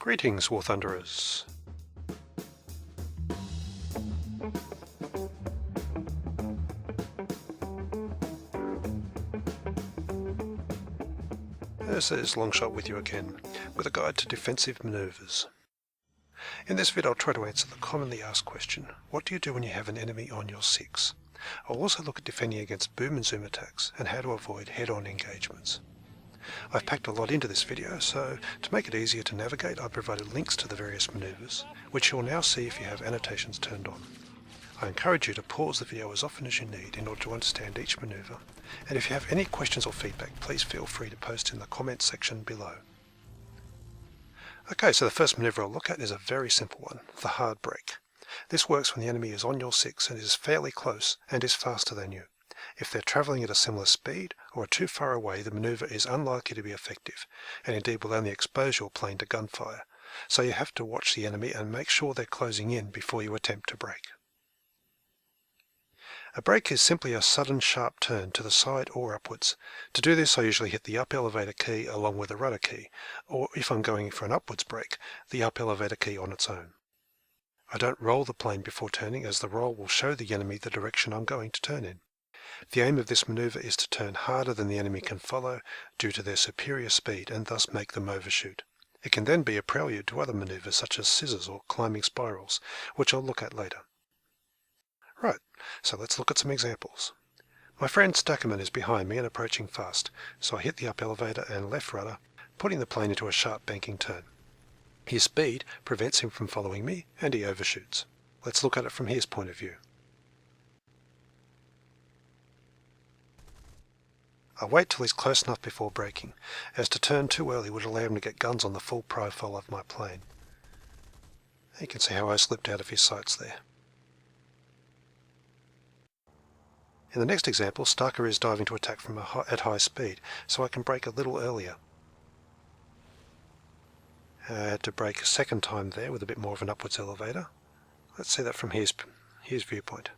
Greetings, War Thunderers. This is Longshot with you again, with a guide to defensive manoeuvres. In this vid I'll try to answer the commonly asked question, what do you do when you have an enemy on your 6? I'll also look at defending against boom and zoom attacks, and how to avoid head-on engagements. I've packed a lot into this video, so to make it easier to navigate I've provided links to the various manoeuvres, which you'll now see if you have annotations turned on. I encourage you to pause the video as often as you need in order to understand each manoeuvre, and if you have any questions or feedback, please feel free to post in the comments section below. Okay, so the first manoeuvre I'll look at is a very simple one, the hard brake. This works when the enemy is on your 6 and is fairly close and is faster than you. If they're travelling at a similar speed or are too far away, the manoeuvre is unlikely to be effective, and indeed will only expose your plane to gunfire, so you have to watch the enemy and make sure they're closing in before you attempt to brake. A brake is simply a sudden sharp turn to the side or upwards. To do this I usually hit the up elevator key along with the rudder key, or if I'm going for an upwards brake, the up elevator key on its own. I don't roll the plane before turning, as the roll will show the enemy the direction I'm going to turn in. The aim of this manoeuvre is to turn harder than the enemy can follow due to their superior speed and thus make them overshoot. It can then be a prelude to other manoeuvres such as scissors or climbing spirals, which I'll look at later. Right, so let's look at some examples. My friend Stackerman is behind me and approaching fast, so I hit the up elevator and left rudder, putting the plane into a sharp banking turn. His speed prevents him from following me and he overshoots. Let's look at it from his point of view. I'll wait till he's close enough before braking, as to turn too early would allow him to get guns on the full profile of my plane. You can see how I slipped out of his sights there. In the next example, Starker is diving to attack from at high speed, so I can brake a little earlier. I had to brake a second time there with a bit more of an upwards elevator. Let's see that from his viewpoint.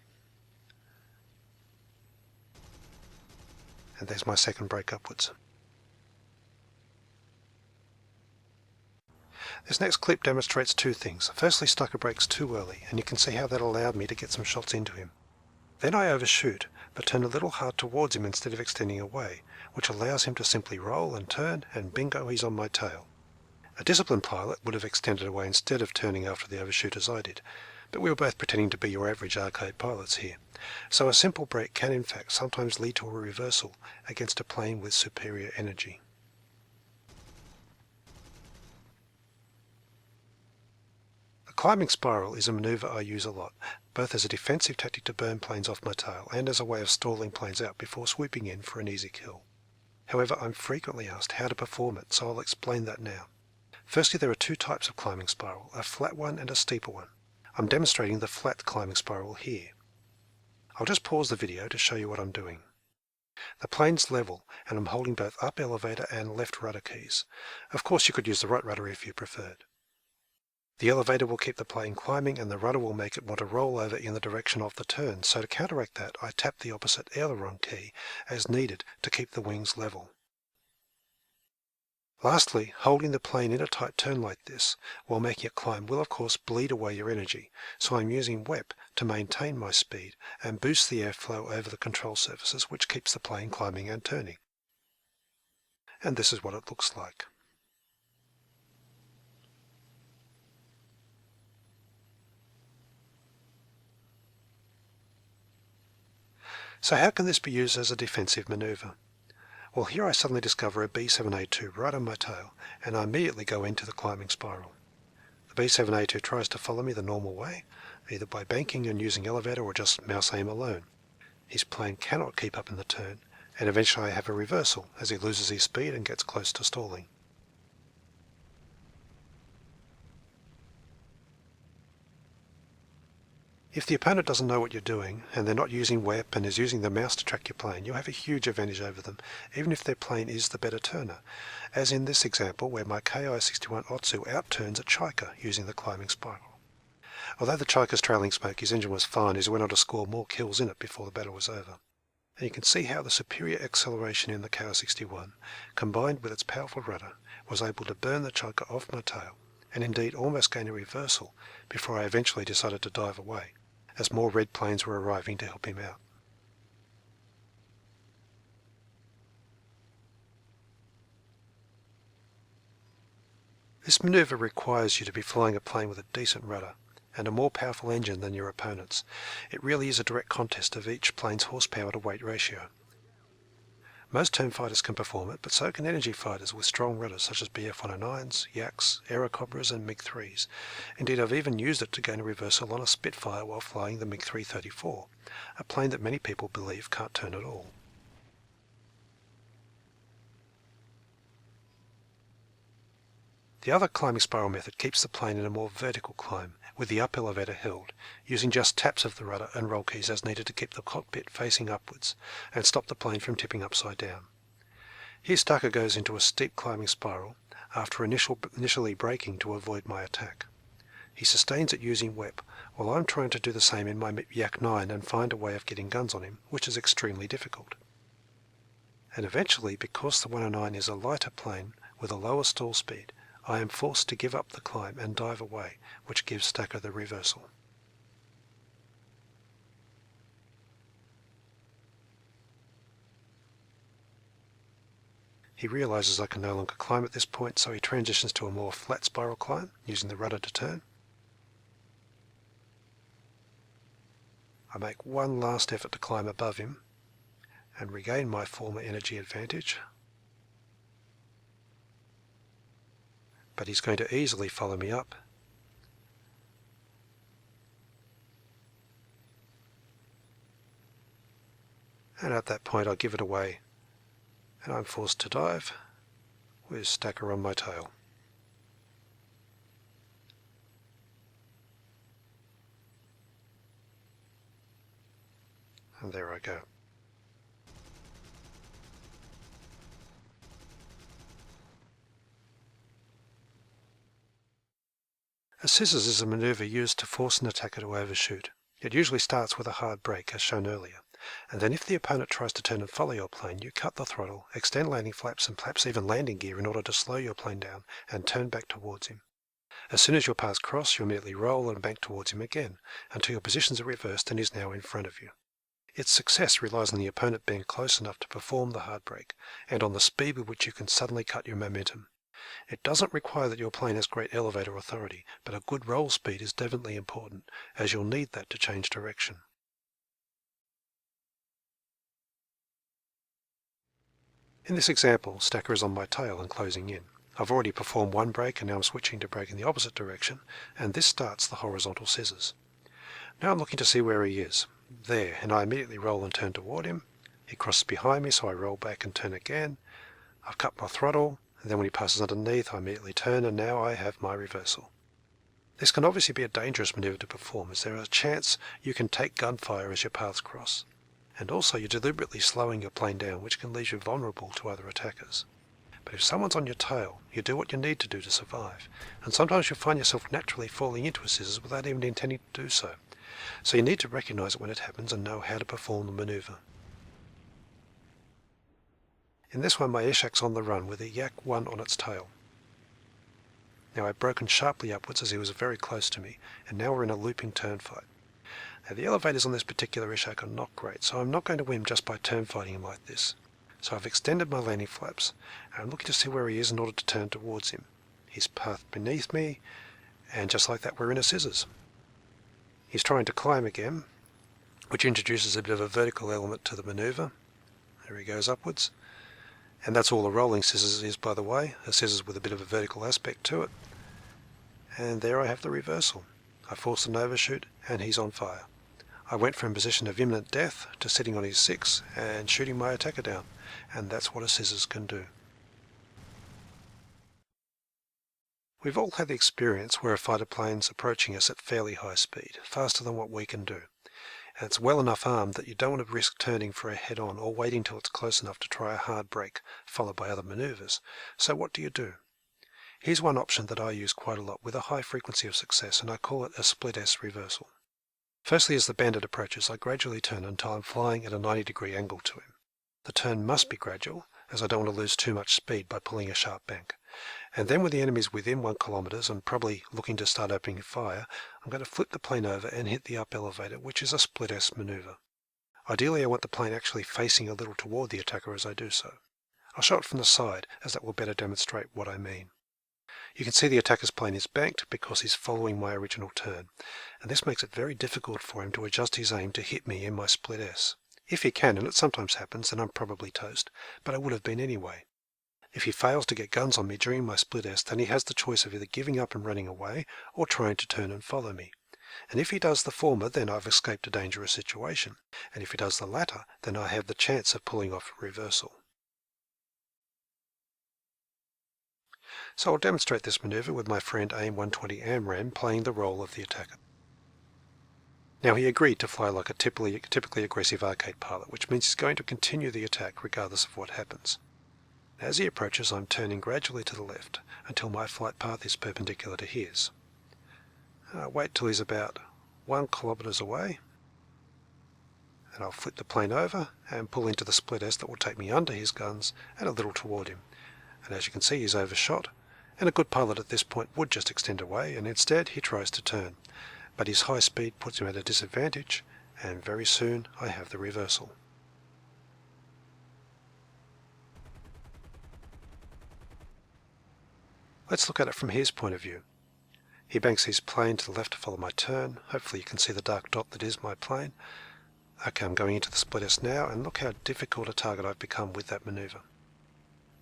And there's my second brake upwards. This next clip demonstrates two things. Firstly, Stucker brakes too early, and you can see how that allowed me to get some shots into him. Then I overshoot, but turn a little hard towards him instead of extending away, which allows him to simply roll and turn, and bingo, he's on my tail. A disciplined pilot would have extended away instead of turning after the overshoot as I did, but we were both pretending to be your average arcade pilots here, so a simple brake can in fact sometimes lead to a reversal against a plane with superior energy. The climbing spiral is a manoeuvre I use a lot, both as a defensive tactic to burn planes off my tail and as a way of stalling planes out before swooping in for an easy kill. However, I'm frequently asked how to perform it, so I'll explain that now. Firstly, there are two types of climbing spiral, a flat one and a steeper one. I'm demonstrating the flat climbing spiral here. I'll just pause the video to show you what I'm doing. The plane's level, and I'm holding both up elevator and left rudder keys. Of course you could use the right rudder if you preferred. The elevator will keep the plane climbing and the rudder will make it want to roll over in the direction of the turn, so to counteract that I tap the opposite aileron key as needed to keep the wings level. Lastly, holding the plane in a tight turn like this while making it climb will of course bleed away your energy, so I'm using WEP to maintain my speed and boost the airflow over the control surfaces, which keeps the plane climbing and turning. And this is what it looks like. So how can this be used as a defensive manoeuvre? Well, here I suddenly discover a B7A2 right on my tail, and I immediately go into the climbing spiral. The B7A2 tries to follow me the normal way, either by banking and using elevator or just mouse aim alone. His plane cannot keep up in the turn, and eventually I have a reversal as he loses his speed and gets close to stalling. If the opponent doesn't know what you're doing, and they're not using WEP and is using the mouse to track your plane, you'll have a huge advantage over them, even if their plane is the better turner, as in this example where my Ki-61 Otsu outturns a Chiker using the climbing spiral. Although the Chiker's trailing smoke, his engine was fine as he went on to score more kills in it before the battle was over. And you can see how the superior acceleration in the Ki-61, combined with its powerful rudder, was able to burn the Chiker off my tail, and indeed almost gained a reversal before I eventually decided to dive away, as more red planes were arriving to help him out. This manoeuvre requires you to be flying a plane with a decent rudder and a more powerful engine than your opponent's. It really is a direct contest of each plane's horsepower to weight ratio. Most turn fighters can perform it, but so can energy fighters with strong rudders such as BF-109s, Yaks, Aerocobras and MiG-3s. Indeed, I've even used it to gain a reversal on a Spitfire while flying the MiG-334, a plane that many people believe can't turn at all. The other climbing spiral method keeps the plane in a more vertical climb, with the up elevator held, using just taps of the rudder and roll keys as needed to keep the cockpit facing upwards and stop the plane from tipping upside down. Here Stacker goes into a steep climbing spiral after initially braking to avoid my attack. He sustains it using WEP, while I'm trying to do the same in my Yak 9 and find a way of getting guns on him, which is extremely difficult. And eventually, because the 109 is a lighter plane with a lower stall speed, I am forced to give up the climb and dive away, which gives Stacker the reversal. He realizes I can no longer climb at this point, so he transitions to a more flat spiral climb, using the rudder to turn. I make one last effort to climb above him and regain my former energy advantage. But he's going to easily follow me up. And at that point I give it away, and I'm forced to dive with Stacker on my tail. And there I go. A scissors is a maneuver used to force an attacker to overshoot. It usually starts with a hard brake, as shown earlier, and then if the opponent tries to turn and follow your plane, you cut the throttle, extend landing flaps and perhaps even landing gear in order to slow your plane down and turn back towards him. As soon as your paths cross, you immediately roll and bank towards him again, until your positions are reversed and he's now in front of you. Its success relies on the opponent being close enough to perform the hard brake, and on the speed with which you can suddenly cut your momentum. It doesn't require that your plane has great elevator authority, but a good roll speed is definitely important, as you'll need that to change direction. In this example, Stacker is on my tail and closing in. I've already performed one brake and now I'm switching to brake in the opposite direction, and this starts the horizontal scissors. Now I'm looking to see where he is. There, and I immediately roll and turn toward him. He crosses behind me, so I roll back and turn again. I've cut my throttle, and then when he passes underneath I immediately turn, and now I have my reversal. This can obviously be a dangerous maneuver to perform, as there is a chance you can take gunfire as your paths cross, and also you're deliberately slowing your plane down, which can leave you vulnerable to other attackers. But if someone's on your tail, you do what you need to do to survive, and sometimes you'll find yourself naturally falling into a scissors without even intending to do so. So you need to recognize it when it happens and know how to perform the maneuver. In this one, my Eshak's on the run with a Yak 1 on its tail. Now I've broken sharply upwards as he was very close to me, and now we're in a looping turn fight. Now the elevators on this particular Eshak are not great, so I'm not going to win just by turn fighting him like this. So I've extended my landing flaps, and I'm looking to see where he is in order to turn towards him. He's path beneath me, and just like that we're in a scissors. He's trying to climb again, which introduces a bit of a vertical element to the maneuver. There he goes upwards. And that's all a rolling scissors is, by the way, a scissors with a bit of a vertical aspect to it. And there I have the reversal. I forced an overshoot, and he's on fire. I went from a position of imminent death to sitting on his 6 and shooting my attacker down, and that's what a scissors can do. We've all had the experience where a fighter plane's approaching us at fairly high speed, faster than what we can do. And it's well enough armed that you don't want to risk turning for a head-on or waiting till it's close enough to try a hard brake, followed by other maneuvers. So what do? Here's one option that I use quite a lot with a high frequency of success, and I call it a split S reversal. Firstly, as the bandit approaches, I gradually turn until I'm flying at a 90-degree angle to him. The turn must be gradual, as I don't want to lose too much speed by pulling a sharp bank. And then when the enemy's within 1 kilometre and probably looking to start opening fire, I'm going to flip the plane over and hit the up elevator, which is a split S manoeuvre. Ideally I want the plane actually facing a little toward the attacker as I do so. I'll show it from the side as that will better demonstrate what I mean. You can see the attacker's plane is banked because he's following my original turn, and this makes it very difficult for him to adjust his aim to hit me in my split S. If he can, and it sometimes happens, then I'm probably toast, but I would have been anyway. If he fails to get guns on me during my split S, then he has the choice of either giving up and running away or trying to turn and follow me. And if he does the former, then I've escaped a dangerous situation, and if he does the latter, then I have the chance of pulling off a reversal. So I'll demonstrate this manoeuvre with my friend AIM-120 AMRAAM playing the role of the attacker. Now he agreed to fly like a typically aggressive arcade pilot, which means he's going to continue the attack regardless of what happens. As he approaches, I'm turning gradually to the left until my flight path is perpendicular to his. Wait till he's about 1 kilometre away, and I'll flip the plane over and pull into the split S that will take me under his guns and a little toward him. And as you can see, he's overshot, and a good pilot at this point would just extend away, and instead he tries to turn. But his high speed puts him at a disadvantage, and very soon I have the reversal. Let's look at it from his point of view. He banks his plane to the left to follow my turn. Hopefully you can see the dark dot that is my plane. Okay, I'm going into the split S now, and look how difficult a target I've become with that manoeuvre.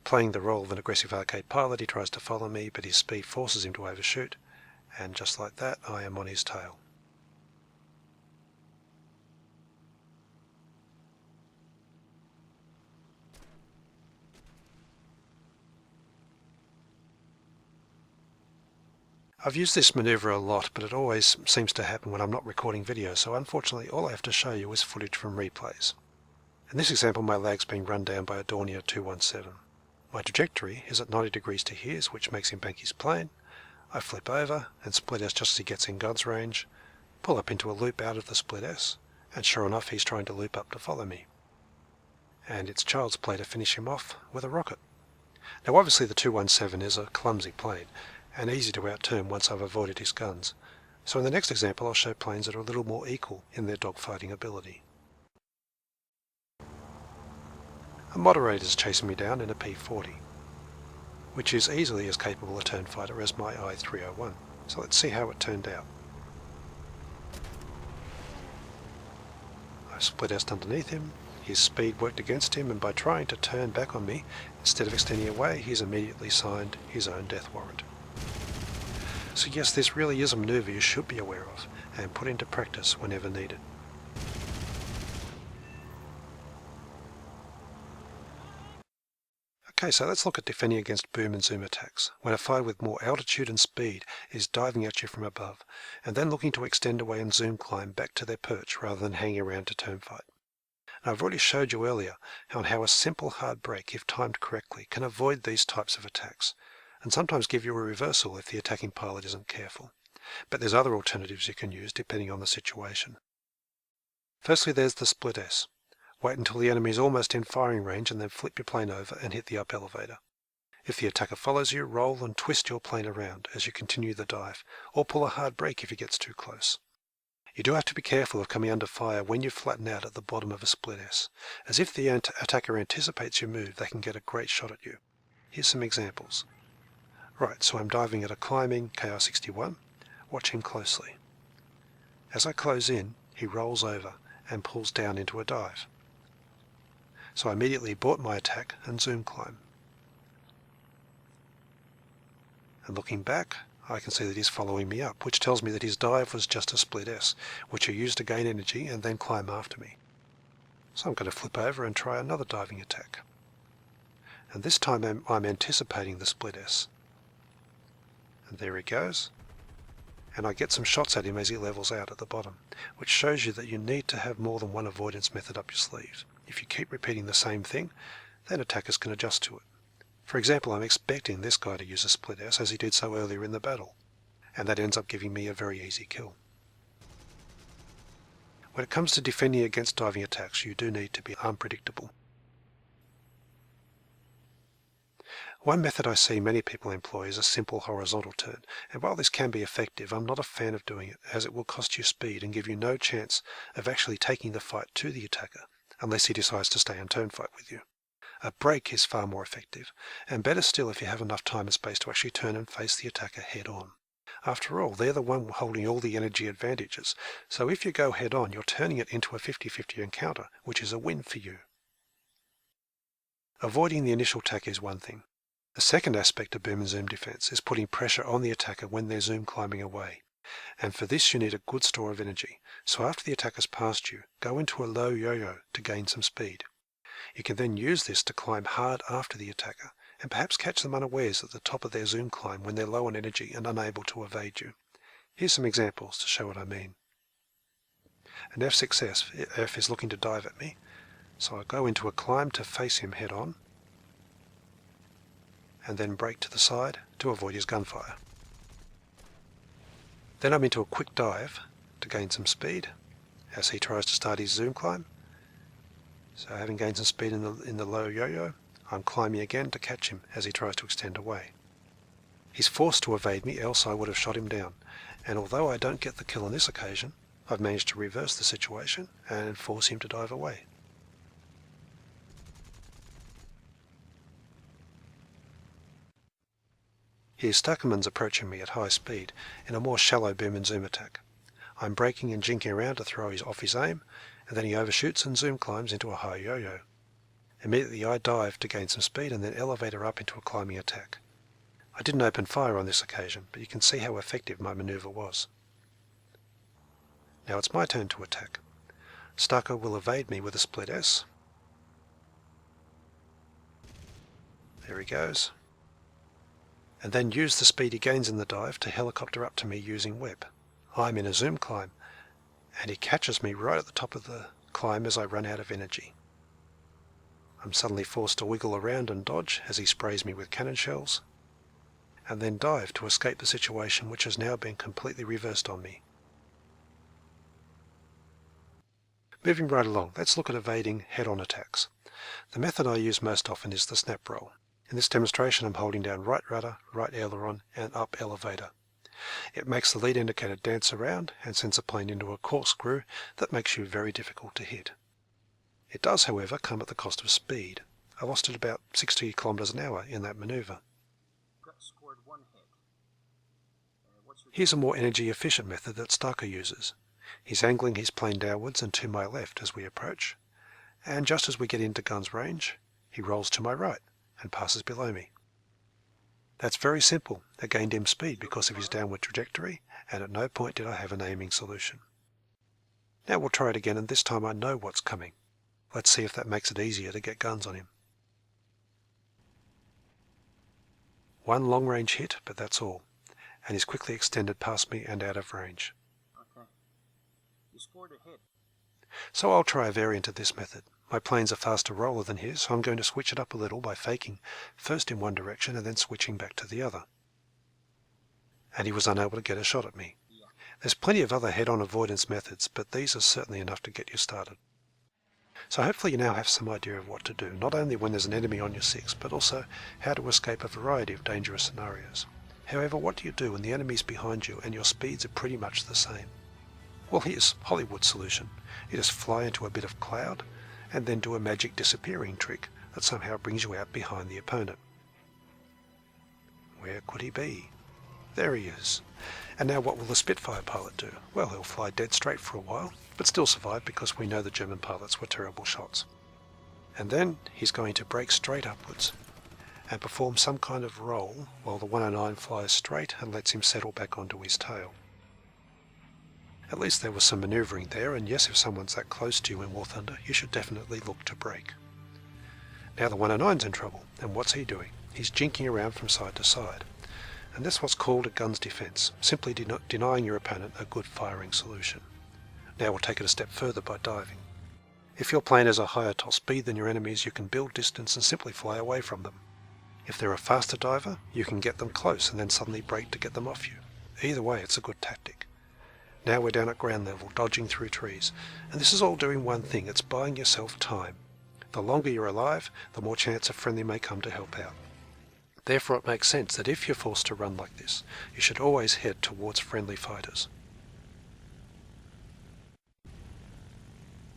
Playing the role of an aggressive arcade pilot, he tries to follow me, but his speed forces him to overshoot, and just like that, I am on his tail. I've used this manoeuvre a lot, but it always seems to happen when I'm not recording video, so unfortunately all I have to show you is footage from replays. In this example, my lag's being run down by a Dornier 217. My trajectory is at 90 degrees to his, which makes him bank his plane. I flip over and split S just as he gets in guns range, pull up into a loop out of the split S, and sure enough he's trying to loop up to follow me. And it's child's play to finish him off with a rocket. Now obviously the 217 is a clumsy plane, and easy to outturn once I've avoided his guns. So in the next example I'll show planes that are a little more equal in their dogfighting ability. A moderator's chasing me down in a P-40, which is easily as capable a turn fighter as my I-301. So let's see how it turned out. I split S underneath him, his speed worked against him, and by trying to turn back on me, instead of extending away, he's immediately signed his own death warrant. So yes, this really is a manoeuvre you should be aware of and put into practice whenever needed. Okay, so let's look at defending against boom and zoom attacks, when a fighter with more altitude and speed is diving at you from above, and then looking to extend away and zoom climb back to their perch rather than hanging around to turn fight. Now, I've already showed you earlier how a simple hard brake, if timed correctly, can avoid these types of attacks, and sometimes give you a reversal if the attacking pilot isn't careful. But there's other alternatives you can use depending on the situation. Firstly, there's the split S. Wait until the enemy is almost in firing range and then flip your plane over and hit the up elevator. If the attacker follows you, roll and twist your plane around as you continue the dive, or pull a hard brake if he gets too close. You do have to be careful of coming under fire when you flatten out at the bottom of a split S, as if the attacker anticipates your move, they can get a great shot at you. Here's some examples. Right, so I'm diving at a climbing KR-61. Watch him closely. As I close in, he rolls over and pulls down into a dive. So I immediately abort my attack and zoom climb. And looking back, I can see that he's following me up, which tells me that his dive was just a split S, which he used to gain energy and then climb after me. So I'm going to flip over and try another diving attack. And this time I'm anticipating the split S. And there he goes. And I get some shots at him as he levels out at the bottom, which shows you that you need to have more than one avoidance method up your sleeve. If you keep repeating the same thing, then attackers can adjust to it. For example, I'm expecting this guy to use a split S as he did so earlier in the battle, and that ends up giving me a very easy kill. When it comes to defending against diving attacks, you do need to be unpredictable. One method I see many people employ is a simple horizontal turn, and while this can be effective, I'm not a fan of doing it, as it will cost you speed and give you no chance of actually taking the fight to the attacker, unless he decides to stay and turn fight with you. A break is far more effective, and better still if you have enough time and space to actually turn and face the attacker head on. After all, they're the one holding all the energy advantages, so if you go head on, you're turning it into a 50-50 encounter, which is a win for you. Avoiding the initial attack is one thing. The second aspect of boom and zoom defense is putting pressure on the attacker when they're zoom climbing away. And for this you need a good store of energy, so after the attacker's passed you, go into a low yo-yo to gain some speed. You can then use this to climb hard after the attacker, and perhaps catch them unawares at the top of their zoom climb when they're low on energy and unable to evade you. Here's some examples to show what I mean. An F is looking to dive at me, so I go into a climb to face him head on, and then brake to the side to avoid his gunfire. Then I'm into a quick dive to gain some speed as he tries to start his zoom climb. So having gained some speed in the low yo-yo, I'm climbing again to catch him as he tries to extend away. He's forced to evade me, else I would have shot him down, and although I don't get the kill on this occasion, I've managed to reverse the situation and force him to dive away. Here's Stuckerman's approaching me at high speed in a more shallow boom and zoom attack. I'm braking and jinking around to throw off his aim, and then he overshoots and zoom climbs into a high yo-yo. Immediately I dive to gain some speed and then elevator up into a climbing attack. I didn't open fire on this occasion, but you can see how effective my manoeuvre was. Now it's my turn to attack. Stucker will evade me with a split S. There he goes. And then use the speed he gains in the dive to helicopter up to me using web. I'm in a zoom climb, and he catches me right at the top of the climb as I run out of energy. I'm suddenly forced to wiggle around and dodge as he sprays me with cannon shells, and then dive to escape the situation which has now been completely reversed on me. Moving right along, let's look at evading head-on attacks. The method I use most often is the snap roll. In this demonstration I'm holding down right rudder, right aileron and up elevator. It makes the lead indicator dance around and sends the plane into a corkscrew that makes you very difficult to hit. It does, however, come at the cost of speed. I lost at about 60 kilometers an hour in that maneuver. Here's a more energy efficient method that Stucker uses. He's angling his plane downwards and to my left as we approach, and just as we get into gun's range, he rolls to my right and passes below me. That's very simple. I gained him speed because of his downward trajectory, and at no point did I have an aiming solution. Now we'll try it again, and this time I know what's coming. Let's see if that makes it easier to get guns on him. One long-range hit, but that's all, and he's quickly extended past me and out of range. Okay. You scored a hit. So I'll try a variant of this method. My plane's a faster roller than his, so I'm going to switch it up a little by faking first in one direction and then switching back to the other. And he was unable to get a shot at me. Yeah. There's plenty of other head-on avoidance methods, but these are certainly enough to get you started. So hopefully you now have some idea of what to do, not only when there's an enemy on your six, but also how to escape a variety of dangerous scenarios. However, what do you do when the enemy's behind you and your speeds are pretty much the same? Well, here's Hollywood's solution. You just fly into a bit of cloud and then do a magic disappearing trick that somehow brings you out behind the opponent. Where could he be? There he is. And now what will the Spitfire pilot do? Well, he'll fly dead straight for a while, but still survive because we know the German pilots were terrible shots. And then he's going to brake straight upwards and perform some kind of roll while the 109 flies straight and lets him settle back onto his tail. At least there was some manoeuvring there, and yes, if someone's that close to you in War Thunder, you should definitely look to brake. Now the 109's in trouble, and what's he doing? He's jinking around from side to side. And that's what's called a gun's defense, simply denying your opponent a good firing solution. Now we'll take it a step further by diving. If your plane has a higher top speed than your enemies, you can build distance and simply fly away from them. If they're a faster diver, you can get them close and then suddenly brake to get them off you. Either way, it's a good tactic. Now we're down at ground level, dodging through trees, and this is all doing one thing, it's buying yourself time. The longer you're alive, the more chance a friendly may come to help out. Therefore it makes sense that if you're forced to run like this, you should always head towards friendly fighters.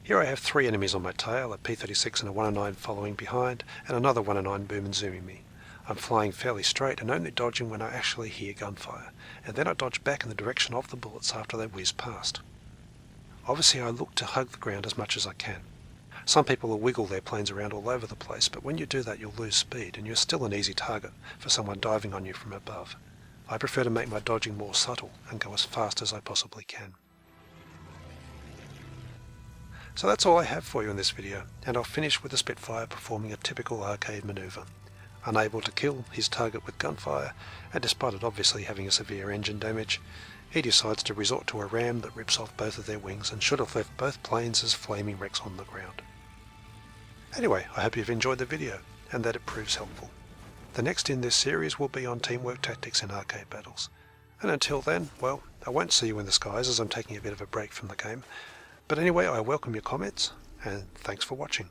Here I have 3 enemies on my tail, a P-36 and a 109 following behind, and another 109 boom and zooming me. I'm flying fairly straight and only dodging when I actually hear gunfire, and then I dodge back in the direction of the bullets after they whiz past. Obviously I look to hug the ground as much as I can. Some people will wiggle their planes around all over the place, but when you do that you'll lose speed and you're still an easy target for someone diving on you from above. I prefer to make my dodging more subtle and go as fast as I possibly can. So that's all I have for you in this video, and I'll finish with the Spitfire performing a typical arcade manoeuvre. Unable to kill his target with gunfire, and despite it obviously having a severe engine damage, he decides to resort to a ram that rips off both of their wings and should have left both planes as flaming wrecks on the ground. Anyway, I hope you've enjoyed the video, and that it proves helpful. The next in this series will be on teamwork tactics in arcade battles. And until then, well, I won't see you in the skies as I'm taking a bit of a break from the game. But anyway, I welcome your comments, and thanks for watching.